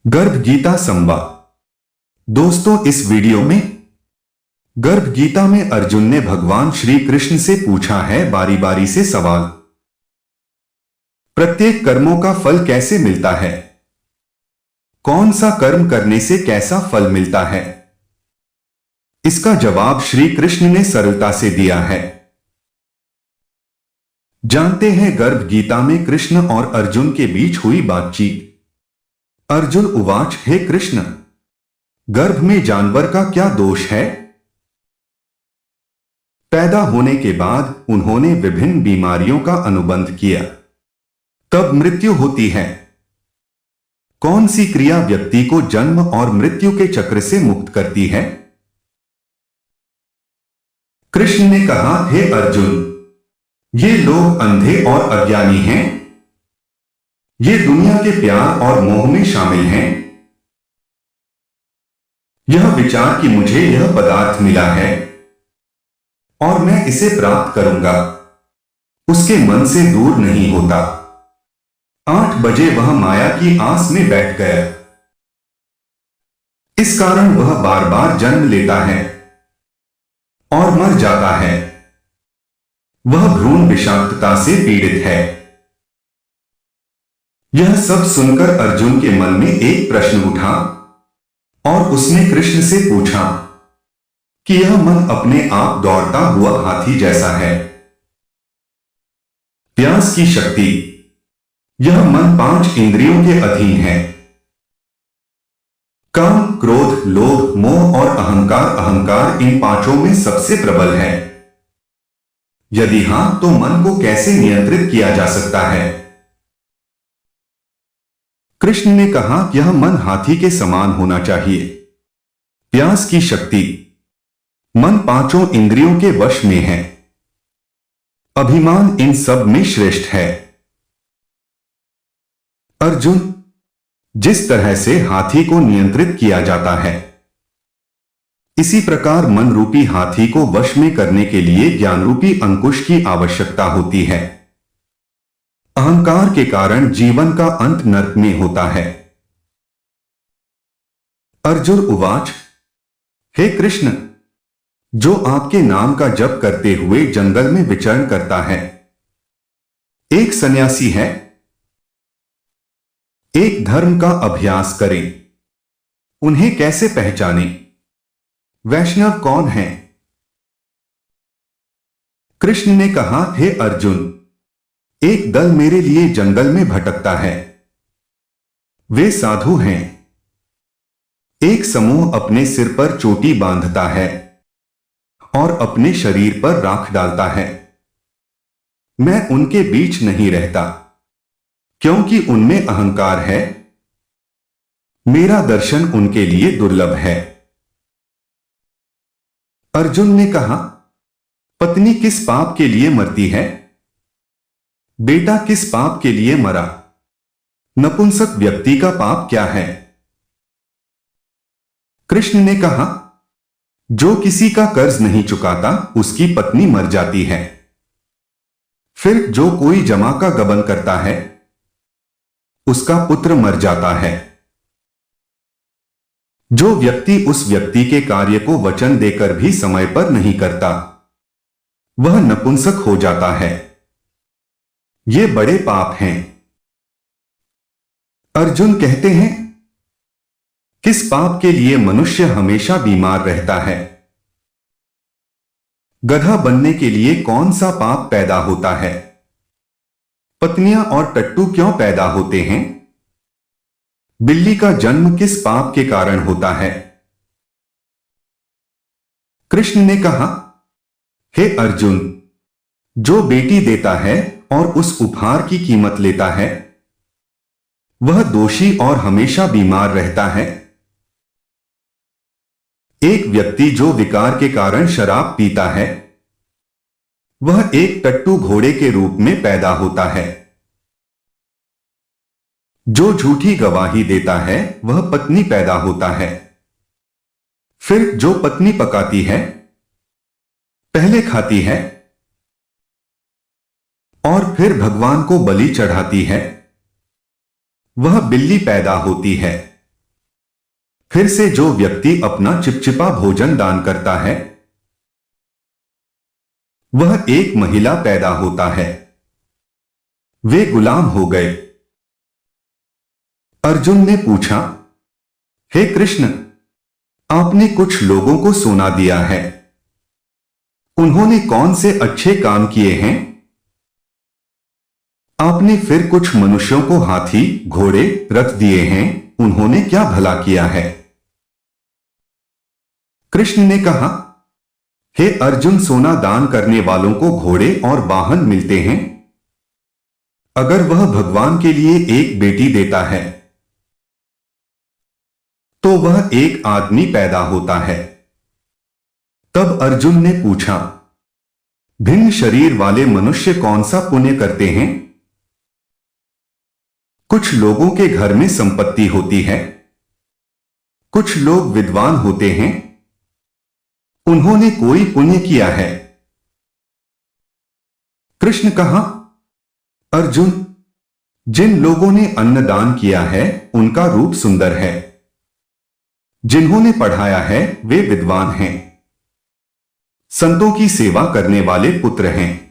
गर्भ गीता संवाद। दोस्तों, इस वीडियो में गर्भ गीता में अर्जुन ने भगवान श्री कृष्ण से पूछा है बारी बारी से सवाल। प्रत्येक कर्मों का फल कैसे मिलता है? कौन सा कर्म करने से कैसा फल मिलता है? इसका जवाब श्री कृष्ण ने सरलता से दिया है। जानते हैं गर्भ गीता में कृष्ण और अर्जुन के बीच हुई बातचीत। अर्जुन उवाच, हे कृष्ण, गर्भ में जानवर का क्या दोष है? पैदा होने के बाद उन्होंने विभिन्न बीमारियों का अनुबंध किया, तब मृत्यु होती है। कौन सी क्रिया व्यक्ति को जन्म और मृत्यु के चक्र से मुक्त करती है? कृष्ण ने कहा, हे अर्जुन, ये लोग अंधे और अज्ञानी हैं। ये दुनिया के प्यार और मोह में शामिल हैं। यह विचार कि मुझे यह पदार्थ मिला है और मैं इसे प्राप्त करूंगा, उसके मन से दूर नहीं होता। 8 बजे वह माया की आस में बैठ गया। इस कारण वह बार बार जन्म लेता है और मर जाता है। वह भ्रूण विषाक्तता से पीड़ित है। यह सब सुनकर अर्जुन के मन में एक प्रश्न उठा और उसने कृष्ण से पूछा कि यह मन अपने आप दौड़ता हुआ हाथी जैसा है। प्यास की शक्ति। यह मन 5 इंद्रियों के अधीन है। काम, क्रोध, लोभ, मोह और अहंकार इन 5 में सबसे प्रबल है। यदि हां, तो मन को कैसे नियंत्रित किया जा सकता है? कृष्ण ने कहा, यह मन हाथी के समान होना चाहिए। प्यास की शक्ति। मन 5 इंद्रियों के वश में है। अभिमान इन सब में श्रेष्ठ है। अर्जुन, जिस तरह से हाथी को नियंत्रित किया जाता है, इसी प्रकार मन रूपी हाथी को वश में करने के लिए ज्ञान रूपी अंकुश की आवश्यकता होती है। अहंकार के कारण जीवन का अंत नरक में होता है। अर्जुन उवाच, हे कृष्ण, जो आपके नाम का जप करते हुए जंगल में विचरण करता है, एक सन्यासी है, एक धर्म का अभ्यास करें, उन्हें कैसे पहचानें? वैष्णव कौन है? कृष्ण ने कहा, हे अर्जुन, एक दल मेरे लिए जंगल में भटकता है। वे साधु हैं। एक समूह अपने सिर पर चोटी बांधता है और अपने शरीर पर राख डालता है। मैं उनके बीच नहीं रहता, क्योंकि उनमें अहंकार है। मेरा दर्शन उनके लिए दुर्लभ है। अर्जुन ने कहा, पत्नी किस पाप के लिए मरती है? बेटा किस पाप के लिए मरा? नपुंसक व्यक्ति का पाप क्या है? कृष्ण ने कहा, जो किसी का कर्ज नहीं चुकाता, उसकी पत्नी मर जाती है। फिर जो कोई जमा का गबन करता है, उसका पुत्र मर जाता है। जो व्यक्ति उस व्यक्ति के कार्य को वचन देकर भी समय पर नहीं करता, वह नपुंसक हो जाता है। ये बड़े पाप हैं। अर्जुन कहते हैं, किस पाप के लिए मनुष्य हमेशा बीमार रहता है? गधा बनने के लिए कौन सा पाप पैदा होता है? पत्नियां और टट्टू क्यों पैदा होते हैं? बिल्ली का जन्म किस पाप के कारण होता है? कृष्ण ने कहा, हे अर्जुन, जो बेटी देता है और उस उपहार की कीमत लेता है, वह दोषी और हमेशा बीमार रहता है। एक व्यक्ति जो विकार के कारण शराब पीता है, वह एक टट्टू घोड़े के रूप में पैदा होता है। जो झूठी गवाही देता है, वह पत्नी पैदा होता है। फिर जो पत्नी पकाती है, पहले खाती है और फिर भगवान को बलि चढ़ाती है, वह बिल्ली पैदा होती है। फिर से जो व्यक्ति अपना चिपचिपा भोजन दान करता है वह एक महिला पैदा होता है। वे गुलाम हो गए। अर्जुन ने पूछा, हे कृष्ण, आपने कुछ लोगों को सोना दिया है, उन्होंने कौन से अच्छे काम किए हैं? आपने फिर कुछ मनुष्यों को हाथी घोड़े रथ दिए हैं, उन्होंने क्या भला किया है? कृष्ण ने कहा, हे अर्जुन, सोना दान करने वालों को घोड़े और वाहन मिलते हैं। अगर वह भगवान के लिए एक बेटी देता है तो वह एक आदमी पैदा होता है। तब अर्जुन ने पूछा, भिन्न शरीर वाले मनुष्य कौन सा पुण्य करते हैं? कुछ लोगों के घर में संपत्ति होती है, कुछ लोग विद्वान होते हैं, उन्होंने कोई पुण्य किया है? कृष्ण कहा, अर्जुन, जिन लोगों ने अन्नदान किया है उनका रूप सुंदर है, जिन्होंने पढ़ाया है वे विद्वान हैं, संतों की सेवा करने वाले पुत्र हैं।